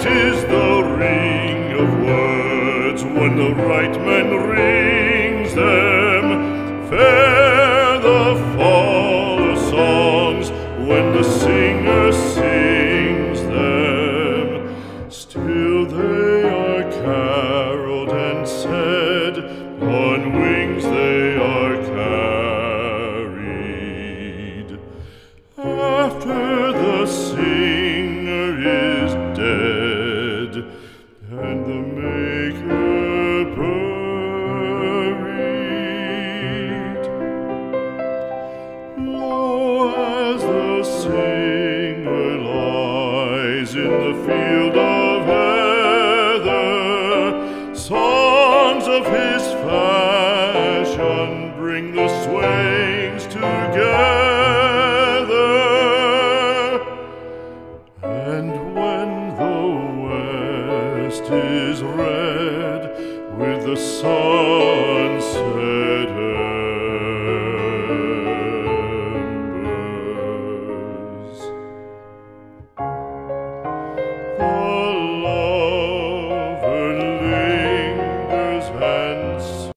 Sweet is the ring of words when the right man rings them. Fair the fall of songs when the singer sings them. Still they are caroled and said, on wings they are carried. After the singer is dead and the maker buried, lo, as the singer lies in the field of heather, songs of his fashion bring the swains together. And when the west is red with the sunset